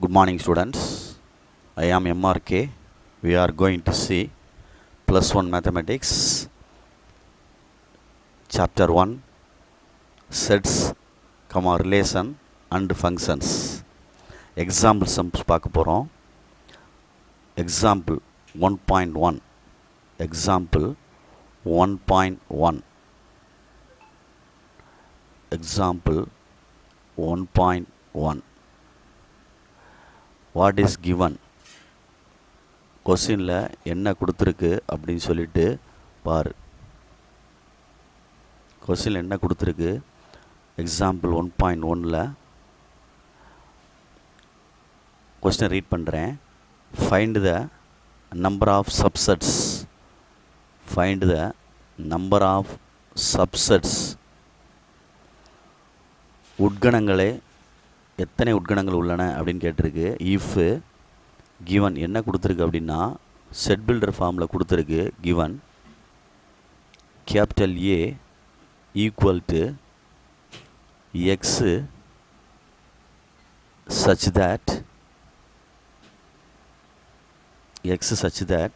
Good morning, students. I am MRK. We are going to see plus 1 mathematics, chapter 1, sets, relation and functions. Example sums பார்க்க போகிறோம். Example 1.1. Example 1.1. Example 1.1. What is given? கொஸ்டினில் என்ன கொடுத்துருக்கு அப்படின்னு சொல்லிட்டு பாரு. கொஸ்டினில் என்ன கொடுத்துருக்கு? எக்ஸாம்பிள் 1.1ல் கொஸ்டினை ரீட் பண்ணுறேன். Find the number of subsets. Find the number of subsets. உட்கணங்களே எத்தனை உட்கணங்கள் உள்ளன அப்படின்னு கேட்டிருக்கு. இஃப் given என்ன கொடுத்துருக்கு அப்படின்னா செட் பில்டர் ஃபார்மில் கொடுத்துருக்கு. given capital A equal to x such that x such that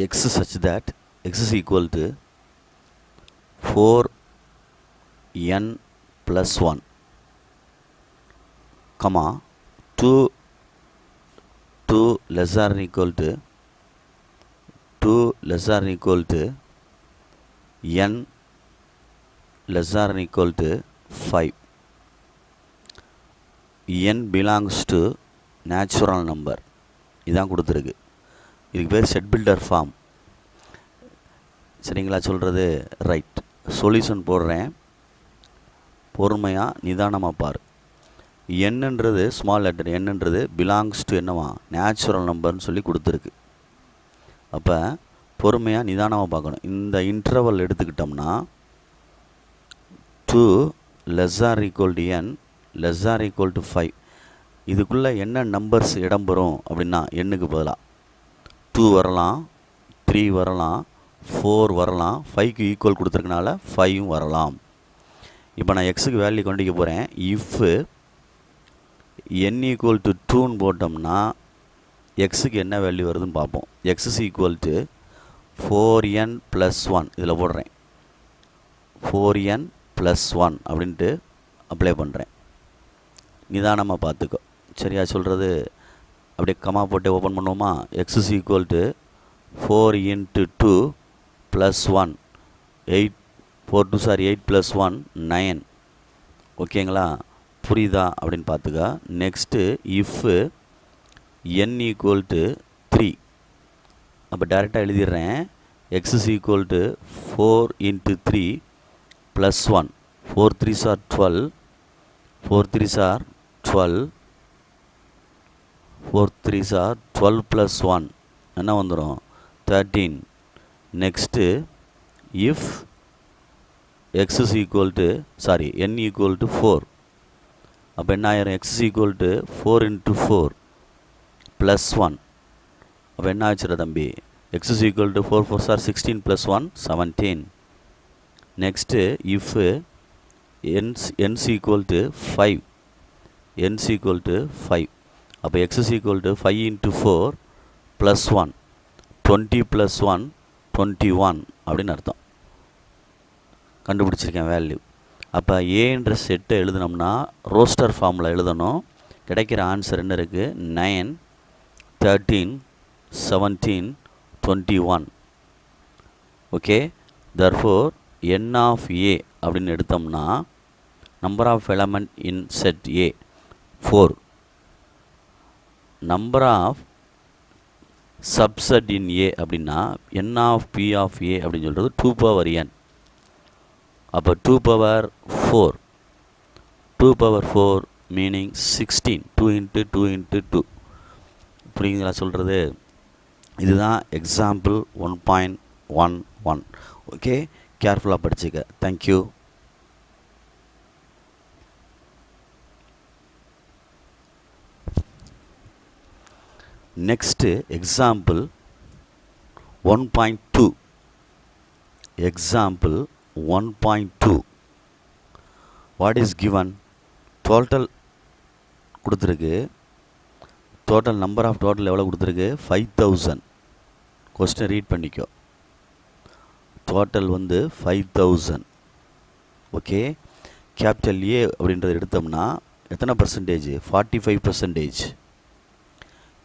x such that x is equal to 4n plus 1 comma 2 less than or equal to 2 less than or equal to n less than or equal to 5. n belongs to natural number. இதான் கொடுத்துருக்கு. இதுக்கு பேர் set builder form. சரிங்களா சொல்கிறது? Right. Solution போடுறேன், பொறுமையாக நிதானமாக பாரு. என்னன்றது ஸ்மால் லெட்டர், என்னன்றது பிலாங்ஸ் டு என்னவா நேச்சுரல் நம்பர்னு சொல்லி கொடுத்துருக்கு. அப்போ பொறுமையாக நிதானமாக பார்க்கணும். இந்த இன்டர்வல் எடுத்துக்கிட்டோம்னா 2 less or equal to n less or equal to 5. இதுக்குள்ளே என்ன நம்பர்ஸ் இடம்பெறும் அப்படின்னா எண்ணுக்கு பதிலாக 2 வரலாம், 3 வரலாம், 4 வரலாம், 5க்கு ஈக்குவல் கொடுத்துருக்கனால 5ம் வரலாம். இப்போ நான் எக்ஸுக்கு வேல்யூ கொண்டிக்க போகிறேன். இஃப் n ஈக்குவல் டு 2ன்னு போட்டோம்னா எக்ஸுக்கு என்ன வேல்யூ வருதுன்னு பார்ப்போம். X is equal to 4n + 1 இதில் போடுறேன். 4n + 1 அப்படின்ட்டு அப்ளை பண்ணுறேன். நிதானமாக பார்த்துக்கோ. சரியா சொல்கிறது? அப்படியே கமா போட்டு ஓப்பன் பண்ணுவோமா? எக்ஸ் இஸ் ஈக்குவல் டு 4 × 2 + 1 8 4 2 சார் 8 + 1 9. ஓகேங்களா? புரியுதா அப்படின்னு பார்த்துக்க. Next if n equal to 3. அப்போ டேரெக்டாக எழுதிடுறேன். எக்ஸ் இஸ் ஈக்குவல் டு 4 × 3 + 1 4 3 சார் 12 4 3 சார் 12 4 3 சார் 12 + 1 என்ன வந்துடும்? 13. Next if x is equal to n equal to 4. அப்போ என்ன ஆயிரும்? x is equal to 4 × 4 + 1. அப்போ என்ன ஆச்சுடா தம்பி? x is equal to 4 4 sir 16 + 1 17. Next if n is equal to 5. n is equal to 5. அப்போ x is equal to 5 × 4 + 1 20 + 1 21 அப்படின்னு அர்த்தம். கண்டுபிடிச்சிருக்கேன் value. அப்போ ஏன்ற செட்டை எழுதினோம்னா ரோஸ்டர் ஃபார்மில் எழுதணும். கிடைக்கிற ஆன்சர் என்ன இருக்குது? 9 13 17 21. Okay. Therefore n of a அப்படின்னு எடுத்தோம்னா number of element in set a 4. Number of subset in a அப்படின்னா n of p of a அப்படின்னு சொல்கிறது 2n. அப்போ 2^4 2^4 மீனிங் 16. 2 × 2 × 2. புரியுங்களா சொல்கிறது? இதுதான் எக்ஸாம்பிள் 1.11. ஓகே, கேர்ஃபுல்லாக படிச்சுக்க. Thank you. Next example 1.2. Example 1.2. What is given? Total கொடுத்துருக்கு. டோட்டல் நம்பர் ஆஃப் டோட்டல் எவ்வளோ கொடுத்துருக்கு? 5000. கொஸ்டின் ரீட் பண்ணிக்கோ. டோட்டல் வந்து 5000. ஓகே. கேபிட்டல் ஏ அப்படின்றத எடுத்தோம்னா எத்தனை பர்சன்டேஜ்? 45%.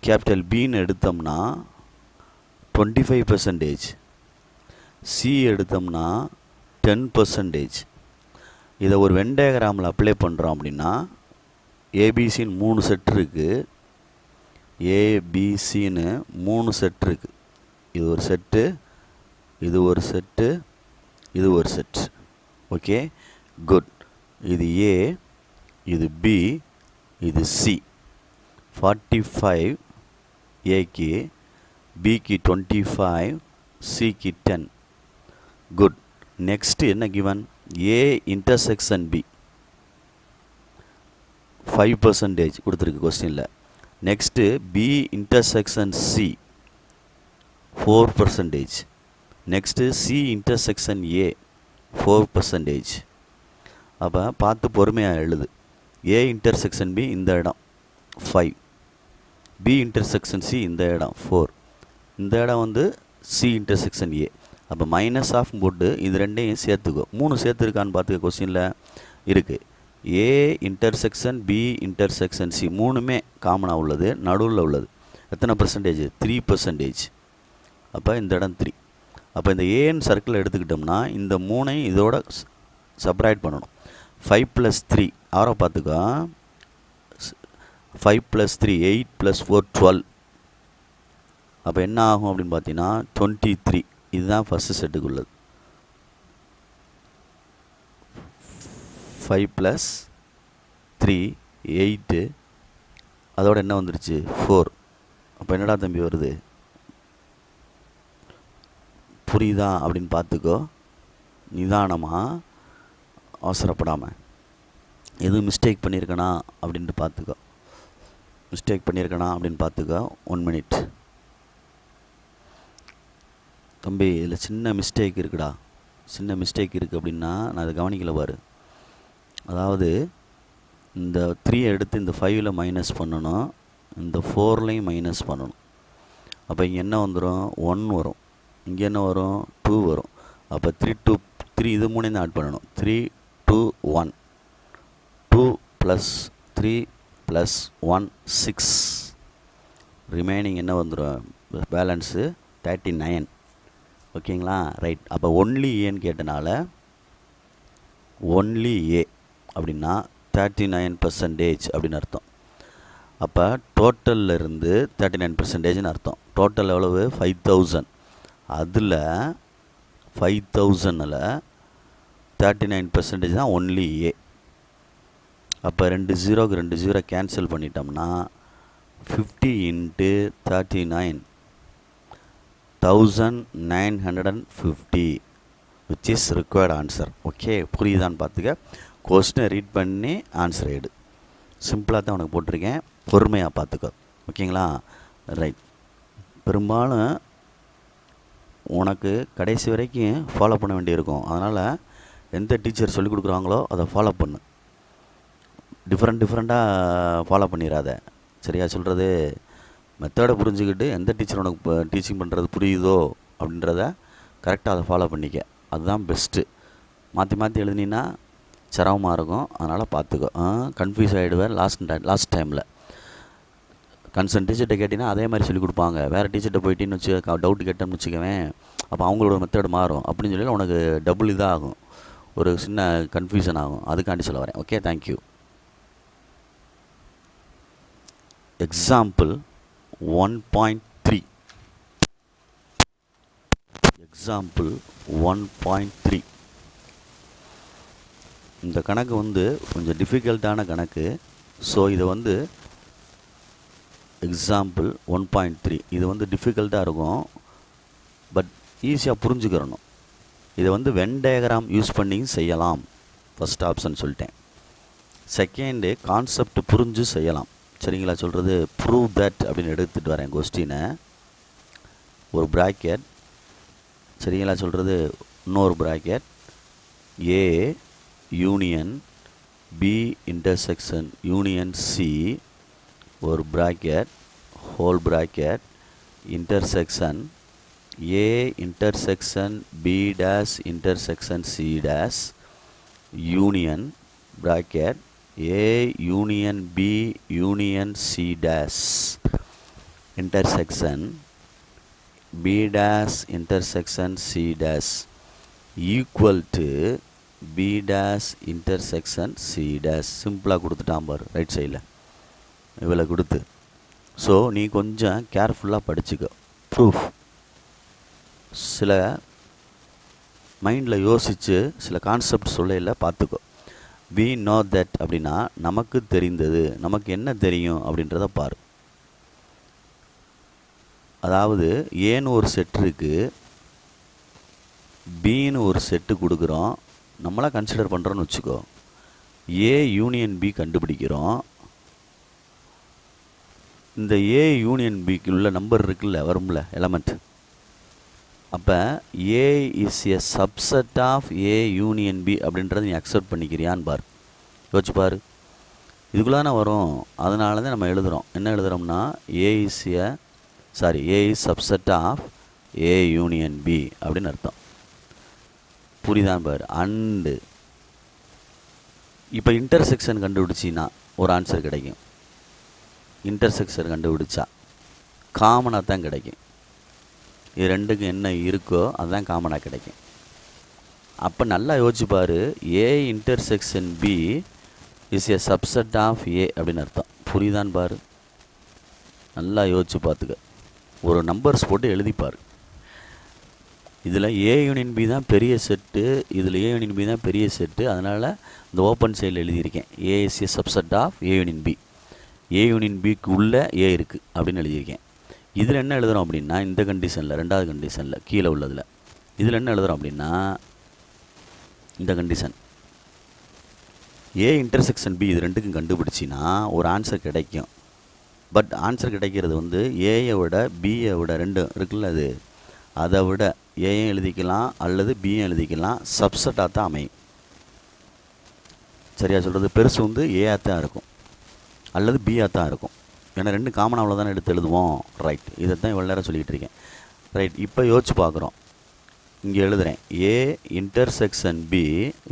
கேபிட்டல் பின்னு எடுத்தோம்னா 25%. சி எடுத்தோம்னா 10%. இதை ஒரு வென் டயக்ராமில் அப்ளை பண்ணுறோம் அப்படின்னா ஏபிசின்னு 3 செட் இருக்குது. ஏபிசின்னு 3 செட் இருக்குது. இது ஒரு செட்டு, இது ஒரு செட்டு, இது ஒரு செட். Okay, good. இது ஏ, இது பி, இது சி. 45 ஏக்கு, பிக்கு 25, சிக்கு 10. குட். நெக்ஸ்ட் என்ன கிவன்? ஏ இன்டர்செக்ஷன் பி 5% கொடுத்துருக்கு கொஸ்டினில். Next B intersection C 4%. Next C intersection A 4%. அப்போ பார்த்து பொறுமையாக எழுது. ஏ இன்டர்செக்ஷன் பி இந்த இடம் 5, பி இன்டர்செக்ஷன் சி இந்த இடம் 4, இந்த இடம் வந்து சி இன்டர்செக்ஷன் ஏ. அப்போ மைனஸ் ஆஃப் போட்டு இது ரெண்டையும் சேர்த்துக்கோ. 3 சேர்த்துருக்கான்னு பார்த்துக்க கொஸ்டினில் இருக்குது. A intersection B intersection C 3மே காமனாக உள்ளது, நடுவில் உள்ளது. எத்தனை பர்சன்டேஜ்? 3%. அப்போ இந்த இடம் 3. அப்போ இந்த ஏன்னு சர்க்கிள் எடுத்துக்கிட்டோம்னா இந்த 3ஐயும் இதோட செப்பரேட் பண்ணணும். 5 + 3 ஆரோ பார்த்துக்கோ. 5 + 3 8 + 4 12. அப்போ என்ன ஆகும் அப்படின்னு பார்த்தீங்கன்னா 23. இதுதான் ஃபஸ்ட்டு செட்டுக்கு உள்ளது. 5 + 3 8, அதோட என்ன வந்துருச்சு? 4. அப்போ என்னடா தம்பி வருது? புரியுதா அப்படின்னு பார்த்துக்கோ. நிதானமாக, அவசரப்படாமல். எதுவும் மிஸ்டேக் பண்ணியிருக்கனா அப்படின்ட்டு பார்த்துக்கோ. மிஸ்டேக் பண்ணியிருக்கனா அப்படின்னு பார்த்துக்கோ. 1 மினிட். தம்பி இதில் சின்ன மிஸ்டேக் இருக்குடா. சின்ன மிஸ்டேக் இருக்குது அப்படின்னா நான் அதை கவனிக்கல பாரு. அதாவது இந்த 3 எடுத்து இந்த 5ல் மைனஸ் பண்ணணும், இந்த 4லையும் மைனஸ் பண்ணணும். அப்போ இங்கே என்ன வந்துடும்? 1 வரும். இங்கே என்ன வரும்? 2 வரும். அப்போ 3 2 3 இது 3 ஆட் பண்ணணும். 3 2 1. 2 + 3 + 1 6. ரிமைனிங் என்ன வந்துடும்? பேலன்ஸு 39. ஓகேங்களா? ரைட். அப்போ ஒன்லி ஏன்னு கேட்டனால ஒன்லி ஏ அப்படின்னா 39% அப்படின்னு அர்த்தம். அப்போ டோட்டலில் இருந்து 39%ன்னு அர்த்தம். டோட்டல் எவ்வளவு? 5000. அதில் 5000ல் 39% தான் ஒன்லி ஏ. அப்போ 2 0க்கு 2 0 கேன்சல் பண்ணிட்டோம்னா 50 × 39 1950, which is required answer. Okay, புரியுதான்னு பார்த்துக்க. கொஸ்டினை ரீட் பண்ணி ஆன்சர் எடு. சிம்பிளாக தான் உனக்கு போட்டிருக்கேன், பொறுமையாக பார்த்துக்கோ. ஓகேங்களா? ரைட். பெரும்பாலும் உனக்கு கடைசி வரைக்கும் ஃபாலோ பண்ண வேண்டியிருக்கும். அதனால் எந்த டீச்சர் சொல்லிக் கொடுக்குறாங்களோ அதை ஃபாலோ பண்ணு. டிஃப்ரெண்ட்டாக ஃபாலோ பண்ணிடாத. சரியா சொல்கிறது? மெத்தடை புரிஞ்சுக்கிட்டு எந்த டீச்சர் உனக்கு டீச்சிங் பண்ணுறது புரியுதோ அப்படின்றத கரெக்டாக அதை ஃபாலோ பண்ணிக்க. அதுதான் பெஸ்ட்டு. மாற்றி மாற்றி எழுதினா சிரமமாக இருக்கும். அதனால் பார்த்துக்கோ. கன்ஃபியூஸ் ஆகிடுவேன் லாஸ்ட் டைமில். கன்சர்ன் டீச்சர்கிட்ட கேட்டிங்கன்னா அதே மாதிரி சொல்லிக் கொடுப்பாங்க. வேறு டீச்சர்கிட்ட போயிட்டின்னு வச்சு டவுட் கேட்டோம்னு வச்சுக்கவேன், அப்போ அவங்களோட மெத்தட் மாறும். அப்படின்னு சொல்லி உனக்கு டபுள் இதாக ஆகும், ஒரு சின்ன கன்ஃபியூஷன் ஆகும். அதுக்காண்டி சொல்ல வரேன். Okay, thank you. எக்ஸாம்பிள் 1.3. எக்ஸாம்பிள் 1.3. இந்த கணக்கு வந்து கொஞ்சம் டிஃபிகல்ட்டான கணக்கு. ஸோ இதை வந்து எக்ஸாம்பிள் 1.3 இது வந்து டிஃபிகல்ட்டாக இருக்கும், பட் ஈஸியாக புரிஞ்சுக்கிறணும். இதை வந்து வென் டயக்ராம் யூஸ் பண்ணி செய்யலாம். ஃபஸ்ட் ஆப்ஷன் சொல்லிட்டேன். செகண்டு, கான்செப்ட் புரிஞ்சு செய்யலாம். சரிங்களா சொல்கிறது? ப்ரூவ் தட் அப்படின்னு எடுத்துகிட்டு வரேன் கொஸ்டினை. ஒரு ப்ராக்கெட். சரிங்களா சொல்கிறது? இன்னொரு bracket, A union B intersection union C ஒரு bracket whole bracket intersection A intersection B dash intersection C dash union bracket A union B union C dash intersection B dash intersection C dash equal to B dash intersection C dash சிம்பிளாக கொடுத்துட்டான் பாரு right சைடில் இவ்வளோ கொடுத்து so நீ கொஞ்சம் கேர்ஃபுல்லாக படிச்சுக்கோ proof சில மைண்டில் யோசித்து சில கான்செப்ட் சொல்லையில் பார்த்துக்கோ வி நோ தட் அப்படின்னா நமக்கு தெரிந்தது நமக்கு என்ன தெரியும் அப்படின்றத பாரு அதாவது ஏன்னு ஒரு செட் இருக்குது பின்னு ஒரு செட்டு கொடுக்குறோம் நம்மளாக கன்சிடர் பண்ணுறோன்னு வச்சுக்கோ ஏ யூனியன் பி கண்டுபிடிக்கிறோம் இந்த ஏ யூனியன் பிக்கு உள்ள நம்பர் இருக்குல்ல வரும்ல எலமெண்ட் அப்போ A is a subset of A union B அப்படின்றத நீ அக்செப்ட் பண்ணிக்கிறியான்னு பார் யோசிச்சு பாரு இதுக்குள்ளான வரும் அதனால தான் நம்ம எழுதுகிறோம் என்ன எழுதுகிறோம்னா A is subset of A union B அப்படின்னு அர்த்தம் புரியுதான் பாரு அண்டு இப்போ இன்டர்செக்ஷன் கண்டுபிடிச்சின்னா ஒரு ஆன்சர் கிடைக்கும் இன்டர்செக்ஷன் கண்டுபிடிச்சா காமனாக தான் கிடைக்கும் இது ரெண்டுக்கும் என்ன இருக்கோ அதுதான் காமனாக கிடைக்கும் அப்போ நல்லா யோசிச்சு பாரு A intersection B is a subset of A அப்படின்னு அர்த்தம் புரியுதான் பாரு நல்லா யோசிச்சு பார்த்துக்க ஒரு நம்பர்ஸ் போட்டு எழுதிப்பார் இதில் ஏ யூனியன் பி தான் பெரிய செட்டு இதில் ஏ யூனியன் பி தான் பெரிய செட்டு அதனால் இந்த ஓப்பன் சைடில் எழுதியிருக்கேன் A is a subset of A union B A union பிக்கு உள்ளே ஏ இருக்குது அப்படின்னு எழுதியிருக்கேன் இதில் என்ன எழுதுகிறோம் அப்படின்னா இந்த கண்டிஷனில் ரெண்டாவது கண்டிஷனில் கீழே உள்ளதில் இதில் என்ன எழுதுகிறோம் அப்படின்னா இந்த கண்டிஷன் ஏ இன்டர்செக்ஷன் பி இது ரெண்டுக்கும் கண்டுபிடிச்சின்னா ஒரு ஆன்சர் கிடைக்கும் பட் ஆன்சர் கிடைக்கிறது வந்து ஏயை விட பியை விட ரெண்டும் இருக்குல்ல அது அதை விட ஏயும் எழுதிக்கலாம் அல்லது பியும் எழுதிக்கலாம் சப்செட்டாக தான் அமையும் சரியா சொல்கிறது பெருசு வந்து ஏயாக தான் இருக்கும் அல்லது பியாக தான் இருக்கும் ஏன்னா ரெண்டு காமன் அவ்வளோதானே எடுத்து எழுதுவோம் ரைட் இதை தான் இவ்வளோ நேரம் சொல்லிக்கிட்டு இருக்கேன் ரைட் இப்போ யோசிச்சு பார்க்குறோம் இங்கே எழுதுகிறேன் A intersection B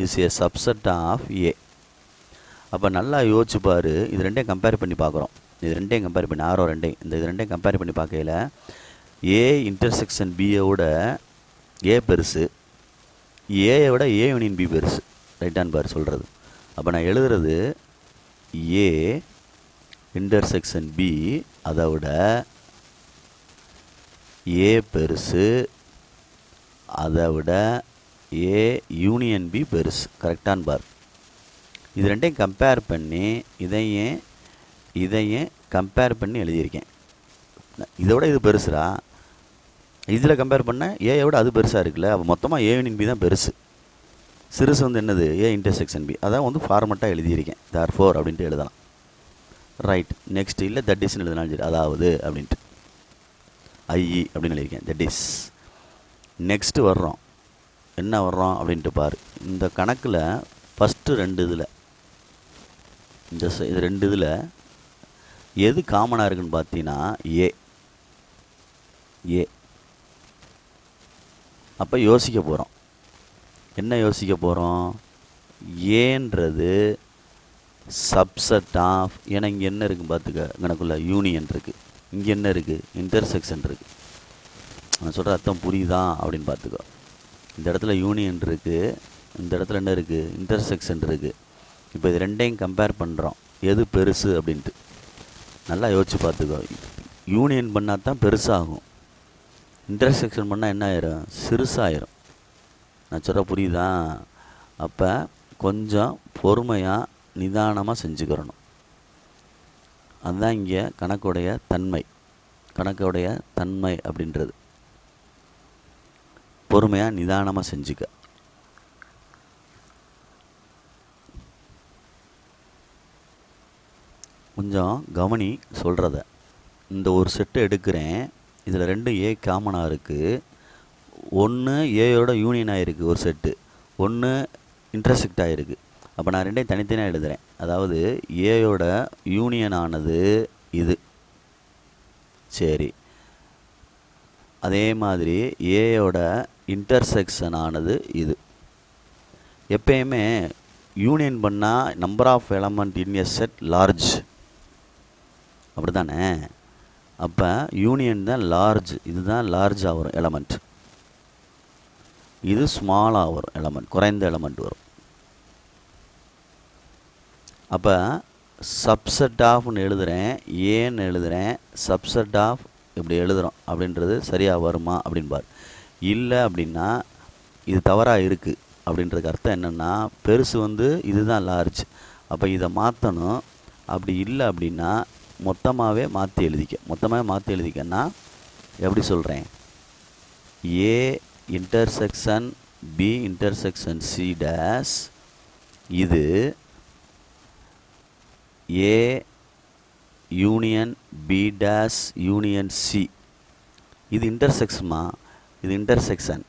is a subset of A அப்போ நல்லா யோசிச்சு பாரு இது ரெண்டையும் கம்பேர் பண்ணி பார்க்குறோம் இது ரெண்டையும் கம்பேர் பண்ணி ஆரோ ரெண்டையும் இது ரெண்டையும் கம்பேர் பண்ணி பார்க்கையில் ஏ இன்டர்செக்ஷன் பியோட ஏ பெருசு ஏயை விட ஏ யூனியன் பி பெருசு ரைட்டான் பார் சொல்கிறது அப்போ நான் எழுதுறது ஏ இன்டர்செக்ஷன் பி அதை விட ஏ பெருசு அதை விட ஏ யூனியன் பி பெருசு கரெக்டான் பார் இது ரெண்டையும் கம்பேர் பண்ணி இதையும் கம்பேர் பண்ணி எழுதியிருக்கேன் இதை விட இது பெருசுரா இதில் கம்பேர் பண்ண ஏயை விட அது பெருசாக இருக்குல்ல அப்போ மொத்தமாக ஏ யூனியன் பி தான் பெருசு சிறுசு வந்து என்னது ஏ இன்டர்செக்ஷன் பி அதான் வந்து ஃபார்மெட்டாக எழுதியிருக்கேன் தேர்ஃபோர் அப்படின்ட்டு எழுதலாம் ரைட் நெக்ஸ்ட் இல்லை தட் இஸ்ன்னு எழுதினாலும் சரி அதாவது அப்படின்ட்டு ஐஇ அப்படின்னு எழுதியிருக்கேன் தட் இஸ் நெக்ஸ்ட்டு வர்றோம் என்ன வர்றோம் அப்படின்ட்டு பாரு இந்த கணக்கில் ஃபஸ்ட்டு ரெண்டு இதில் இது ரெண்டு இதில் எது காமனாக இருக்குன்னு பார்த்தீங்கன்னா ஏ அப்போ யோசிக்க போகிறோம் என்ன யோசிக்க போகிறோம் ஏன்றது சப்செட் ஆஃப் ஏன்னா இங்கே என்ன இருக்குன்னு பார்த்துக்க கணக்குள்ள யூனியன் இருக்குது இங்கே என்ன இருக்குது இன்டர்செக்ஷன் இருக்குது நான் சொல்கிற அர்த்தம் புரியுதா அப்படின்னு பார்த்துக்கோ இந்த இடத்துல யூனியன் இருக்குது இந்த இடத்துல என்ன இருக்குது இன்டர்செக்ஷன் இருக்குது இப்போ இது ரெண்டையும் கம்பேர் பண்ணுறோம் எது பெருசு அப்படின்ட்டு நல்லா யோசிச்சு பார்த்துக்கோ யூனியன் பண்ணால் தான் பெருசாகும் இன்டர்செக்ஷன் பண்ணால் என்ன ஆயிரும் சிறுசாயிரும் நான் சொல்கிற புரியுதா அப்போ கொஞ்சம் பொறுமையாக நிதானமாக செஞ்சுக்கிறணும் அதுதான் இங்கே கணக்குடைய தன்மை அப்படின்றது பொறுமையாக நிதானமாக செஞ்சுக்க கொஞ்சம் கவனி சொல்கிறத இந்த ஒரு செட்டு எடுக்கிறேன் இதில் ரெண்டு ஏ காமனாக இருக்குது ஒன்று ஏயோட யூனியன் ஆகிருக்கு ஒரு செட்டு ஒன்று இன்டர்செக்ட் ஆகிருக்கு. அப்போ நான் ரெண்டையும் தனித்தனியாக எழுதுகிறேன். அதாவது ஏயோட யூனியன் ஆனது இது. சரி, அதே மாதிரி ஏயோட இன்டர்செக்ஷன் ஆனது இது. எப்பயுமே யூனியன் பண்ணால் number of element in a set large, அப்படி தானே? அப்போ யூனியன் தான் லார்ஜ், இதுதான் லார்ஜாக வரும் எலமெண்ட், இது ஸ்மாலாக வரும் எலமெண்ட், குறைந்த எலமெண்ட் வரும். அப்போ சப்செட் ஆஃப்னு எழுதுகிறேன், ஏன்னு எழுதுகிறேன், சப்செட் ஆஃப் இப்படி எழுதுகிறோம் அப்படின்றது சரியாக வருமா அப்படின்பார். இல்லை அப்படின்னா இது தவறாக இருக்குது அப்படின்றதுக்கு அர்த்தம் என்னென்னா, பெருசு வந்து இதுதான் லார்ஜ், அப்போ இதை மாற்றணும். அப்படி இல்லை அப்படின்னா மொத்தமாகவே மாற்றி எழுதிக்கன்னா எப்படி சொல்கிறேன், A intersection B intersection C dash, இது A union B dash union C. இது இன்டர்செக்ஷமா, இது இன்டர்செக்ஷன்,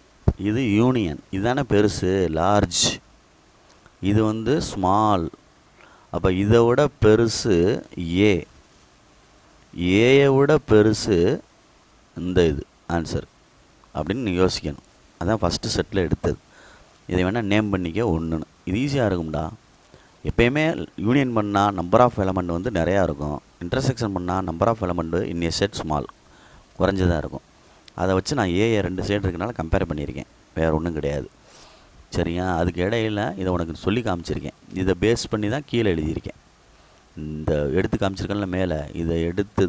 இது யூனியன், இதுதானே பெருசு லார்ஜ், இது வந்து ஸ்மால். அப்போ இதை விட பெருசு ஏ, ஏயை விட பெருசு இந்த இது ஆன்சர் அப்படின்னு நீங்கள் யோசிக்கணும். அதான் ஃபஸ்ட்டு செட்டில் எடுத்தது. இதை வேணால் நேம் பண்ணிக்க ஒன்றுன்னு, இது ஈஸியாக இருக்கும்டா. எப்பயுமே யூனியன் பண்ணால் நம்பர் ஆஃப் எலமெண்ட் வந்து நிறையா இருக்கும், இன்டர்செக்ஷன் பண்ணால் number of element in A set small, குறைஞ்சதாக இருக்கும். அதை வச்சு நான் ஏஏ 2 சைடு இருக்கனால கம்பேர் பண்ணியிருக்கேன், வேறு ஒன்றும் கிடையாது. சரியா? அதுக்கு இடையில இதை உனக்கு சொல்லி காமிச்சிருக்கேன், இதை பேஸ் பண்ணி தான் கீழே எழுதியிருக்கேன். இந்த எடுத்து காமிச்சிருக்கேன்ல மேலே, இதை எடுத்து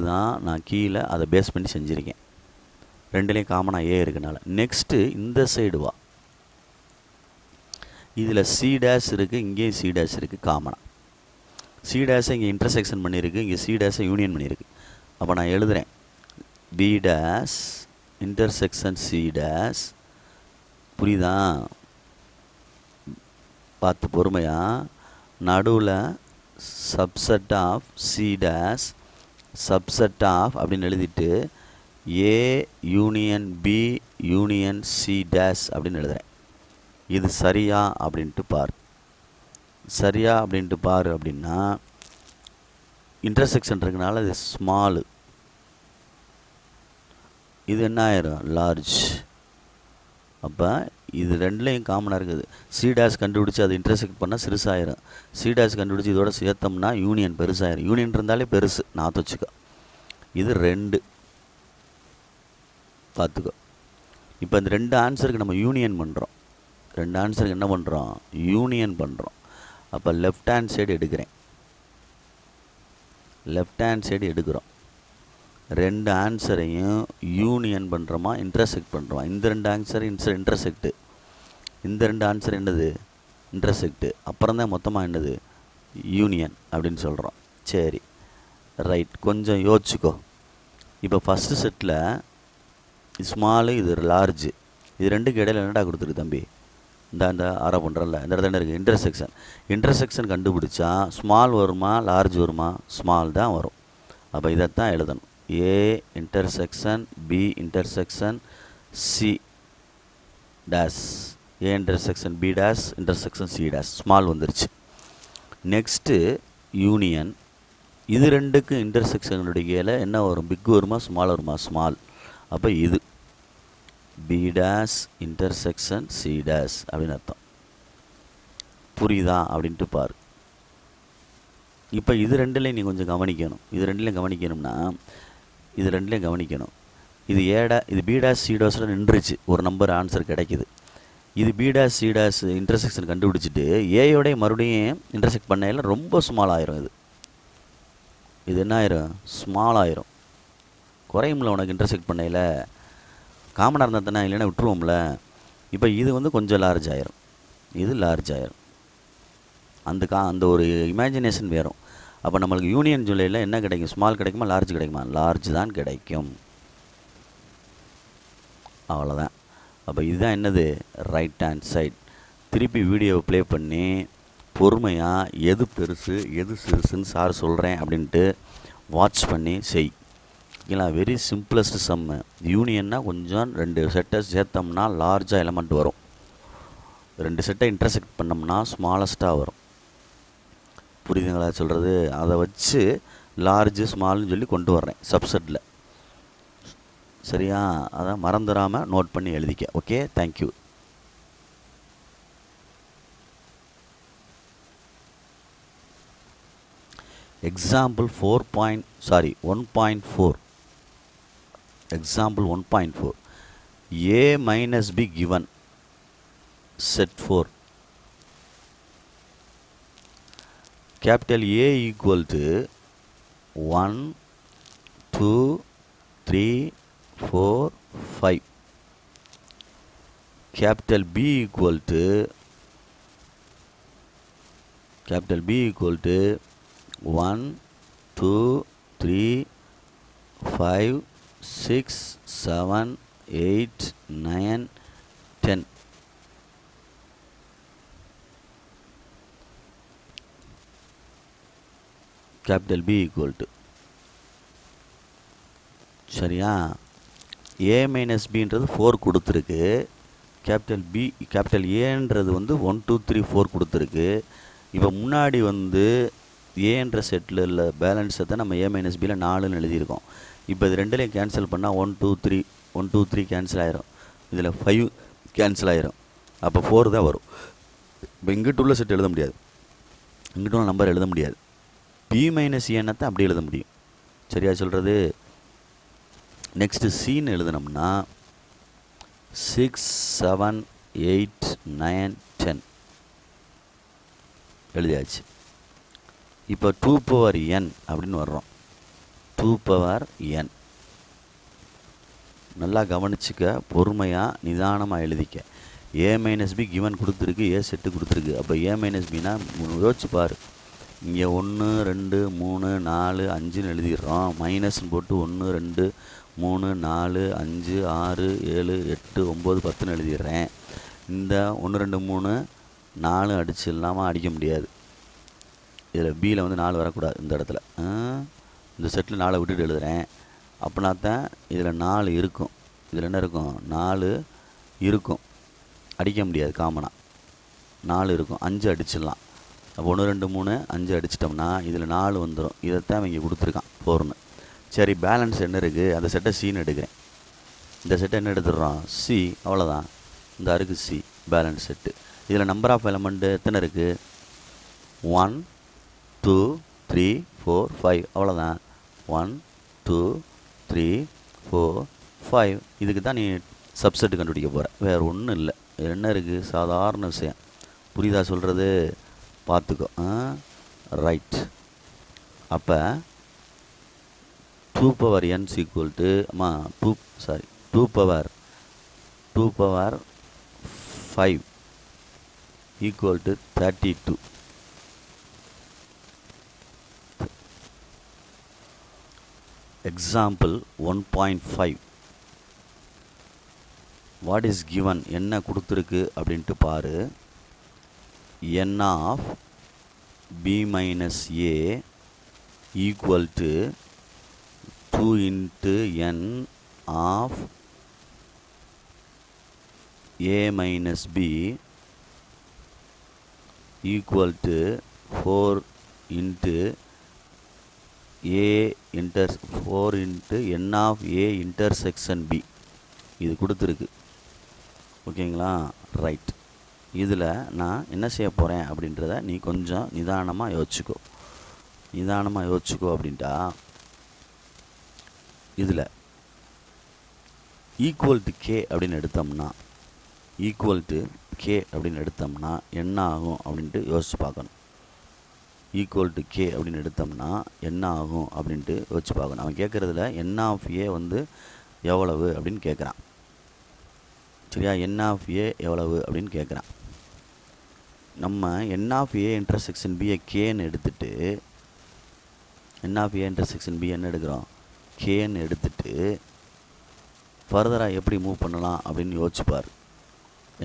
தான் நான் கீழே அதை பேஸ் பண்ணி செஞ்சுருக்கேன். ரெண்டுலேயும் காமனாக ஏ இருக்கனால. நெக்ஸ்ட்டு இந்த சைடு வா, இதில் சி டேஷ் இருக்குது, இங்கேயும் சி டேஷ் இருக்குது காமனாக. சி டேஷை இங்கே இன்டர்செக்ஷன் பண்ணியிருக்கு, இங்கே சி டேஷை யூனியன் பண்ணியிருக்கு. அப்போ நான் எழுதுகிறேன் B dash intersection C dash. புரியுதா? பார்த்து பொறுமையாக. நடுவில் subset of C dash, subset of அப்படின்னு எழுதிட்டு A union B union C dash அப்படின்னு எழுதுகிறேன். இது சரியா அப்படின்ட்டு பார். சரியா அப்படின்ட்டு பாரு அப்படின்னா இன்டர்செக்ஷன் இருக்கனால இது ஸ்மாலு, இது என்ன ஆயிரும் லார்ஜ். அப்போ இது ரெண்டுலேயும் காமனாக இருக்குது. சி டேஷ் கண்டுபிடிச்சி அது இன்டர்செக்ட் பண்ணால் சிறுசாயிரும், சி டேஷ் கண்டுபிடிச்சி இதோட சேர்த்தோம்னா யூனியன் பெருசாயிரும். யூனியன் இருந்தாலே பெருசு, நான் வச்சுக்கோ. இது 2 பார்த்துக்கோ. இப்போ இந்த 2 ஆன்சருக்கு நம்ம யூனியன் பண்ணுறோம், 2 ஆன்சருக்கு என்ன பண்ணுறோம், யூனியன் பண்ணுறோம். அப்போ லெஃப்ட் ஹேண்ட் சைடு எடுக்கிறேன், லெஃப்ட் ஹேண்ட் சைடு எடுக்கிறோம். 2 ஆன்சரையும் யூனியன் பண்ணுறோமா இன்டர்செக்ட் பண்ணுறோமா. இந்த 2 ஆன்சர் இன்டர்செக்ட்டு, இந்த 2 ஆன்சர் என்னது இன்டர்செக்ட்டு, அப்புறம் தான் மொத்தமாக என்னது யூனியன் அப்படின்னு சொல்கிறோம். சரி ரைட், கொஞ்சம் யோசிச்சுக்கோ. இப்போ ஃபஸ்ட்டு செட்டில் ஸ்மாலு, இது லார்ஜு, இது ரெண்டுக்கு இடையில என்னடா கொடுத்துருக்கு தம்பி, இந்த அரை பண்ணுறல இந்த இடத்துல இருக்குது இன்டர்செக்ஷன். இன்டர்செக்ஷன் கண்டுபிடிச்சா ஸ்மால் வருமா லார்ஜ் வருமா, ஸ்மால் தான் வரும். அப்போ இதைத்தான் எழுதணும், A intersection B intersection C dash, A intersection B dash intersection C dash, small வந்துருச்சு. நெக்ஸ்ட்டு யூனியன், இது ரெண்டுக்கு இன்டர்செக்ஷனுடைய என்ன வரும், பிக் வருமா ஸ்மால் வருமா, ஸ்மால். அப்போ இது B dash intersection C dash அப்படின்னு அர்த்தம். புரியுதா அப்படின்ட்டு பாரு. இப்போ இது ரெண்டுலேயும் நீ கொஞ்சம் கவனிக்கணும். இது ரெண்டுலேயும் கவனிக்கணும்னா இது ரெண்டுலேயும் கவனிக்கணும். இது இது பி டேஷ் சி டேஷில் நின்றுச்சு, ஒரு நம்பர் ஆன்சர் கிடைக்கிது. இது B dash C dash intersection கண்டுபிடிச்சிட்டு ஏயோடைய மறுபடியும் இன்டர்செக்ட் பண்ணையில் ரொம்ப ஸ்மால் ஆயிரும். இது என்ன ஆயிரும், ஸ்மால் ஆயிரும். குறையும்ல உனக்கு இன்டர்செக்ட் பண்ணையில், காமனாக இருந்தால் தானே, இல்லைன்னா விட்டுருவோம்ல. இப்போ இது வந்து கொஞ்சம் லார்ஜ் ஆயிரும், இது லார்ஜ் ஆயிரும். அந்த ஒரு இமேஜினேஷன் வேறும். அப்போ நம்மளுக்கு யூனியன் ஜூலையில் என்ன கிடைக்கும், ஸ்மால் கிடைக்குமா லார்ஜ் கிடைக்குமா, லார்ஜ் தான் கிடைக்கும். அவ்வளோதான். அப்போ இதுதான் என்னது ரைட் ஹேண்ட் சைட். திருப்பி வீடியோவை ப்ளே பண்ணி பொறுமையாக எது பெருசு எது சிறுசுன்னு சார் சொல்கிறேன் அப்படின்ட்டு வாட்ச் பண்ணி செய். ஓகேங்களா? வெரி சிம்பிளஸ்ட் சம்மு. யூனியன்னா கொஞ்சம் 2 செட்டை சேர்த்தோம்னா லார்ஜாக எலமெண்ட் வரும். ரெண்டு செட்டை இன்டர்செக்ட் பண்ணோம்னா ஸ்மாலஸ்ட்டாக வரும். புரியுதுங்களா சொல்கிறது? அதை வச்சு லார்ஜு ஸ்மால்னு சொல்லி கொண்டு வர்றேன் சப்செட்டில். சரியா? அதான் மறந்துடாமல் நோட் பண்ணி எழுதிக்க. Okay, thank you. Example 1.4. Example 1.4. A minus B given. Set 4. Capital A equal to 1, 2, 3, 4, 5. Capital B equal to 1, 2, 3, 5, 6, 7, 8, 9, 10. Capital B equal to, சரியா? A minus Bன்றது 4 கொடுத்துருக்கு. கேபிட்டல் ஏன்றது வந்து 1, 2, 3, 4 கொடுத்துருக்கு. இப்போ முன்னாடி வந்து ஏன்ற செட்டில் உள்ள பேலன்ஸை தான் நம்ம A மைனஸ் பியில் 4ன்னு எழுதியிருக்கோம். இப்போ இது ரெண்டுலேயும் கேன்சல் பண்ணால் 1, 2, 3 கேன்சல் ஆயிரும். இதில் 5 கேன்சல் ஆயிரும். அப்போ 4 தான் வரும். இப்போ இங்கிட்டு உள்ள செட் எழுத முடியாது, இங்கிட்டு உள்ள நம்பர் எழுத முடியாது. பி மைனஸ் ஏன்னத்தை அப்படி எழுத முடியும். சரியா சொல்கிறது? நெக்ஸ்ட்டு சீன்னு எழுதினோம்னா 6, 7, 8, 9, 10 எழுதியாச்சு. இப்போ 2 பவர் n அப்படின்னு வர்றோம். 2 பவர் n. நல்லா கவனிச்சுக்க, பொறுமையாக நிதானமாக எழுதிக்க. A மைனஸ் பி கிவன் கொடுத்துருக்கு, ஏ செட்டு கொடுத்துருக்கு. அப்போ A மைனஸ் பின்னா யோசிச்சு பாரு. இங்கே 1, 2, 3, 4, 5ன்னு எழுதிடுறோம். மைனஸ்ன்னு போட்டு 1, 2, 3, 4, 5, 6, 7, 8, 9, 10ன்னு எழுதிடுறேன். இந்த 1, 2, 3, 4 அடிச்சு இல்லாமல் அடிக்க முடியாது. இதில் பியில் வந்து 4 வரக்கூடாது. இந்த இடத்துல இந்த செட்டில் 4 விட்டுட்டு எழுதுகிறேன். அப்படின்னா தான் இதில் 4 இருக்கும். இதில் என்ன இருக்கும்? 4 இருக்கும். அடிக்க முடியாது காமனாக. 4 இருக்கும். 5 அடிச்சிடலாம். அப்போ 1, 2, 3, 5 அடிச்சிட்டோம்னா இதில் 4 வந்துடும். இதைத்தான் இங்கே கொடுத்துருக்கான் 4ன்னு. சரி, பேலன்ஸ் என்ன இருக்குது? அந்த செட்டை சின்னு எடுக்கிறேன். இந்த செட்டை என்ன எடுத்துடுறோம்? சி. அவ்வளோதான். இந்த இருக்குது சி பேலன்ஸ் செட்டு. இதில் நம்பர் ஆஃப் எலமெண்ட்டு எத்தனை இருக்குது? 1, 2, 3, 4, 5. அவ்வளோதான். 1, 2, 3, 4, 5. இதுக்கு தான் நீ சப்செட்டு கண்டுபிடிக்க போகிற. வேறு ஒன்றும் இல்லை. என்ன இருக்குது? சாதாரண விஷயம். புரியுதா சொல்கிறது? பார்த்துக்கோ. ரைட். அப்போ 2 power n equal to 2 power 5 equal to 32. Example 1.5. What is given? என்ன கொடுத்துருக்கு அப்படின்ட்டு பாரு. n of b minus a equal to 2 into n of a minus b equal to 4 into n of a intersection b. இது கொடுத்துருக்கு. ஓகேங்களா? Right. இதில் நான் என்ன செய்ய போகிறேன் அப்படின்றத நீ கொஞ்சம் நிதானமாக யோசிச்சுக்கோ. அப்படின்ட்டா இதில் ஈக்குவல் டு கே அப்படின்னு எடுத்தோம்னா என்ன ஆகும் அப்படின்ட்டு யோசிச்சு பார்க்கணும். ஈக்குவல் டு கே அப்படின்னு எடுத்தோம்னா என்ன ஆகும் அப்படின்ட்டு யோசிச்சு பார்க்கணும். அவன் கேட்குறதுல n ஆஃப் ஏ வந்து எவ்வளவு அப்படின்னு கேட்குறான். சரியா? n ஆஃப் ஏ எவ்வளவு அப்படின்னு கேட்குறான். நம்ம n ஆஃப் ஏ இன்டர்செக்ஷன் பியை கேன்னு எடுத்துட்டு n of A intersection B என்ன எடுக்கிறோம்? கேன்னு எடுத்துட்டு ஃபர்தராக எப்படி மூவ் பண்ணலாம் அப்படின்னு யோசிச்சுப்பார்.